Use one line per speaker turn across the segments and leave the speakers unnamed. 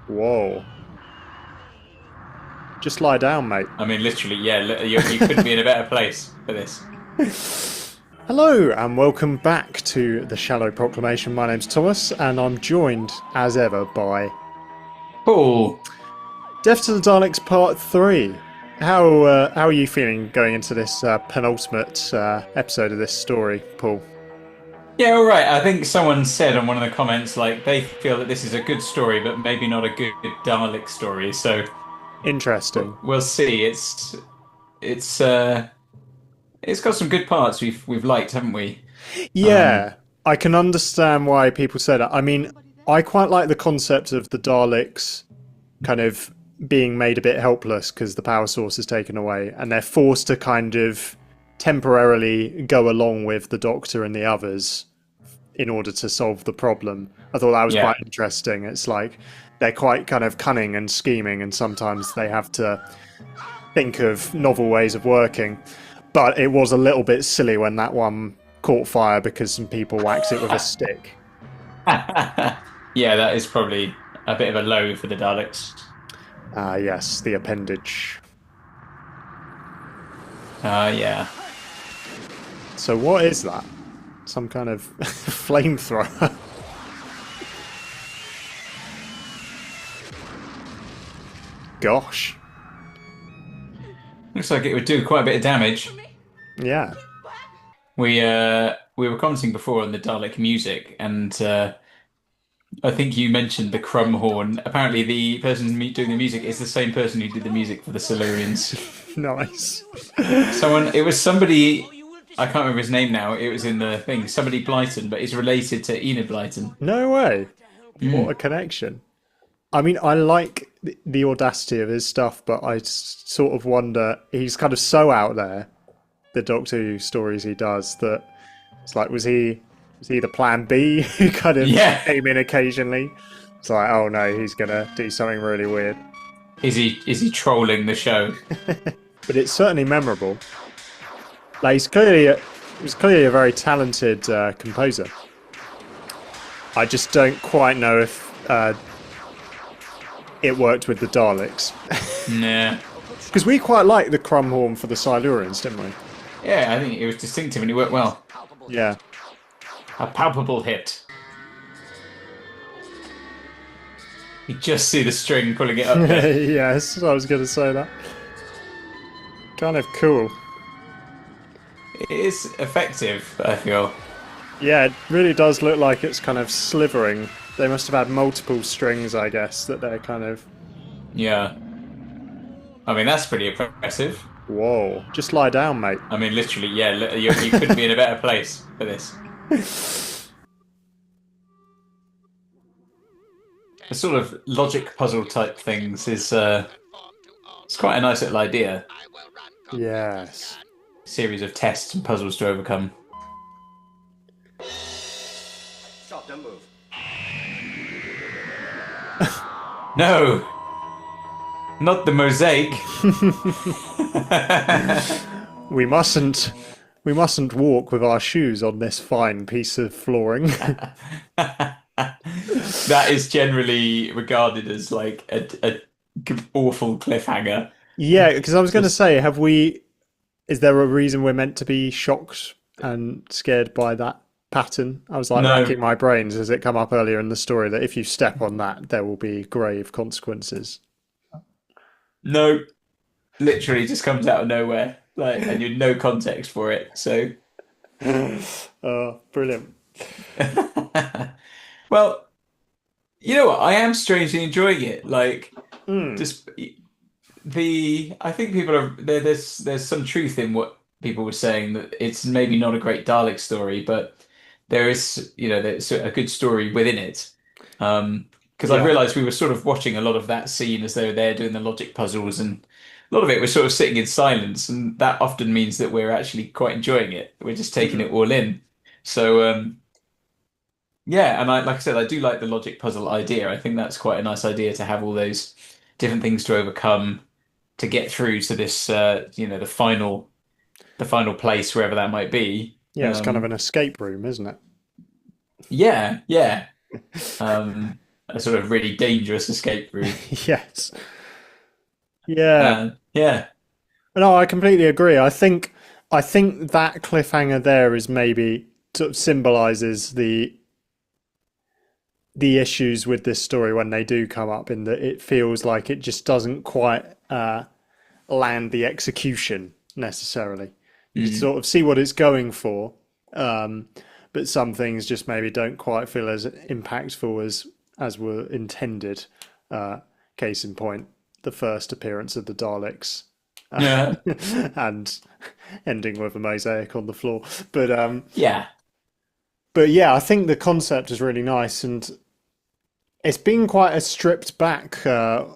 Whoa. Just lie down, mate.
I mean, literally, yeah. You couldn't be in a better place for this.
Hello, and welcome back to the Shallow Proclamation. My name's Thomas, and I'm joined, as ever, by
Cool.
Death to the Daleks Part 3. How are you feeling going into this penultimate episode of this story, Paul?
Yeah, all right. I think someone said on one of the comments, like, they feel that this is a good story, but maybe not a good Dalek story. So
Interesting.
we'll see. It's it's got some good parts we've liked, haven't we?
Yeah, I can understand why people say that. I mean, I quite like the concept of the Daleks kind of being made a bit helpless because the power source is taken away, and they're forced to kind of temporarily go along with the Doctor and the others in order to solve the problem. I thought that was quite
Yeah.
interesting. It's like they're quite kind of cunning and scheming, and sometimes they have to think of novel ways of working. But it was a little bit silly when that one caught fire because some people whacked it with a stick.
Yeah, that is probably a bit of a low for the Daleks.
Ah, yes, the appendage.
Yeah.
So what is that? Some kind of flamethrower? Gosh.
Looks like it would do quite a bit of damage.
Yeah.
We were commenting before on the Dalek music, and I think you mentioned the crumb horn. Apparently, the person doing the music is the same person who did the music for the Silurians.
Nice.
It was somebody, I can't remember his name now. It was in the thing, somebody Blyton, but he's related to Enid Blyton.
No way. What a
Mm.
connection. I mean, I like the audacity of his stuff, but I sort of wonder, he's kind of so out there, the Doctor Who stories he does, that it's like, was he the plan B who kind of
Yeah.
came in occasionally? It's like, oh no, he's gonna do something really weird.
Is he trolling the show?
But it's certainly memorable. Like he was clearly a very talented composer. I just don't quite know if it worked with the Daleks.
Nah.
Because we quite liked the crumb horn for the Silurians, didn't we?
Yeah, I think it was distinctive and it worked well.
Yeah.
A palpable hit. You just see the string pulling it up there.
Yes, I was going to say that. Kind of cool.
It is effective, I feel.
Yeah, it really does look like it's kind of slivering. They must have had multiple strings, I guess, that they're kind of...
Yeah. I mean, that's pretty impressive.
Whoa. Just lie down, mate.
I mean, literally, yeah, you couldn't be in a better place for this. The sort of logic puzzle type things is it's quite a nice little idea.
Yes.
Series of tests and puzzles to overcome.
Stop, don't move.
No, not the mosaic.
We mustn't... We mustn't walk with our shoes on this fine piece of flooring.
That is generally regarded as like a awful cliffhanger.
Yeah, because I was going to say, have we... Is there a reason we're meant to be shocked and scared by that pattern? I was like
No,
racking my brains as it come up earlier in the story that if you step on that, there will be grave consequences.
no, literally just comes out of nowhere, like, and you no context for it. So,
Oh, brilliant.
well, you know what? I am strangely enjoying it. Like,
Mm,
just I think people are there's some truth in what people were saying that it's maybe not a great Dalek story, but there is, there's a good story within it. Because I
yeah.
realized we were sort of watching a lot of that scene as they were there doing the logic puzzles, and a lot of it was sort of sitting in silence, and that often means that we're actually quite enjoying it. We're just taking
Mm,
it all in. So yeah, and like I said, I do like the logic puzzle idea. I think that's quite a nice idea to have all those different things to overcome to get through to this, the final place, wherever that might be.
yeah, it's kind of an escape room, isn't it?
Yeah, yeah. Um, a sort of really dangerous escape route.
Yes. Yeah.
Yeah.
No, I completely agree. I think that cliffhanger there is maybe sort of symbolizes the issues with this story when they do come up, in that it feels like it just doesn't quite land the execution necessarily. You
Mm.
sort of see what it's going for, um, but some things just maybe don't quite feel as impactful as were intended. Uh, Case in point, the first appearance of the Daleks,
Yeah.
and ending with a mosaic on the floor. But
Yeah.
but yeah, I think the concept is really nice, and it's been quite a stripped back. I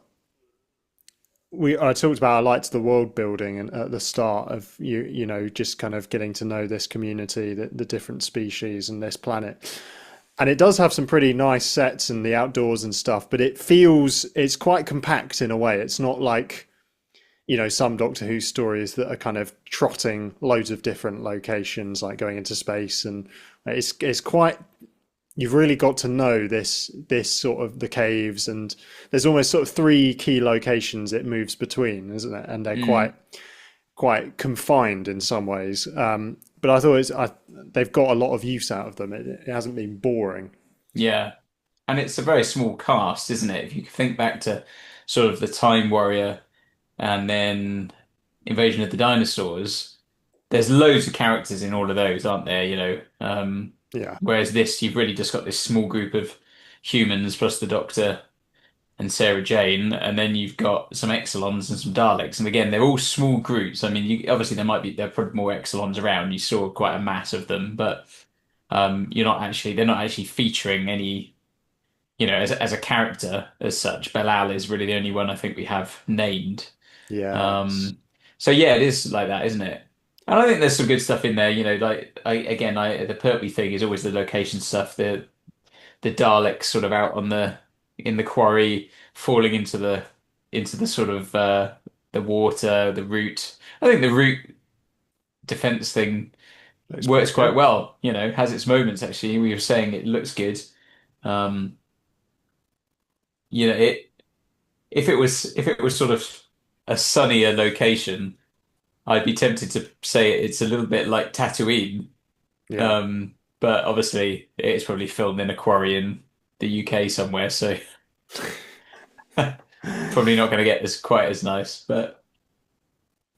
talked about, I liked the world building and at the start of you know just kind of getting to know this community, the different species and this planet, and it does have some pretty nice sets and the outdoors and stuff, but it's quite compact in a way. It's not like some Doctor Who stories that are kind of trotting loads of different locations, like going into space, and it's quite. You've really got to know this sort of the caves, and there's almost sort of three key locations it moves between, isn't it? And they're
Mm.
quite confined in some ways. But I thought they've got a lot of use out of them. It hasn't been boring.
Yeah. And it's a very small cast, isn't it? If you think back to sort of the Time Warrior and then Invasion of the Dinosaurs, there's loads of characters in all of those, aren't there?
Yeah,
Whereas this, you've really just got this small group of humans plus the Doctor and Sarah Jane, and then you've got some Exelons and some Daleks. And again, they're all small groups. I mean, obviously there are probably more Exelons around. You saw quite a mass of them, but they're not actually featuring any, as a character as such. Belial is really the only one I think we have named.
yes,
Um, so yeah, it is like that, isn't it? And I think there's some good stuff in there. The Pertwee thing is always the location stuff. The Daleks sort of out in the quarry, falling into the sort of the water, the root. I think the root defense thing
looks
works
pretty
quite
good.
well. Has its moments actually. We were saying it looks good. Um, it if it was sort of a sunnier location, I'd be tempted to say it's a little bit like Tatooine.
Yeah,
But obviously it's probably filmed in a quarry in the UK somewhere, so probably not going to get as quite as nice. But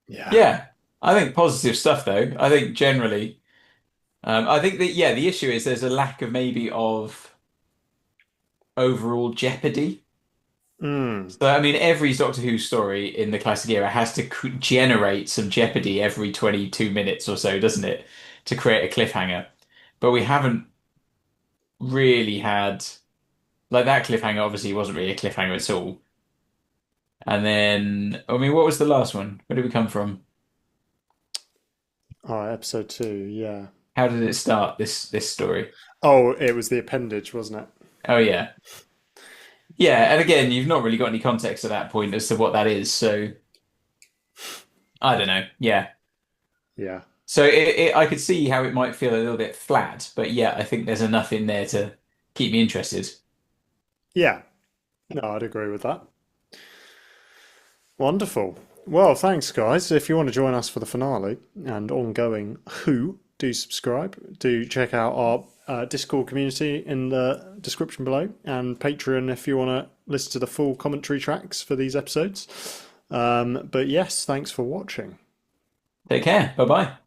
yeah.
yeah, I think positive stuff though. I think generally, I think that yeah, the issue is there's a lack of maybe of overall jeopardy.
Mm,
So I mean, every Doctor Who story in the classic era has to generate some jeopardy every 22 minutes or so, doesn't it, to create a cliffhanger? But we haven't really had like that cliffhanger. Obviously, wasn't really a cliffhanger at all. And then, I mean, what was the last one? Where did we come from?
oh, episode 2. Yeah.
How did it start? This story?
Oh, it was the appendage, wasn't it?
Oh yeah, yeah. And again, you've not really got any context at that point as to what that is. So I don't know. Yeah.
Yeah.
So I could see how it might feel a little bit flat, but yeah, I think there's enough in there to keep me interested.
Yeah. No, I'd agree with that. Wonderful. Well, thanks, guys. If you want to join us for the finale and ongoing Who, do subscribe. Do check out our Discord community in the description below, and Patreon if you want to listen to the full commentary tracks for these episodes. But yes, thanks for watching.
Take care. Bye bye.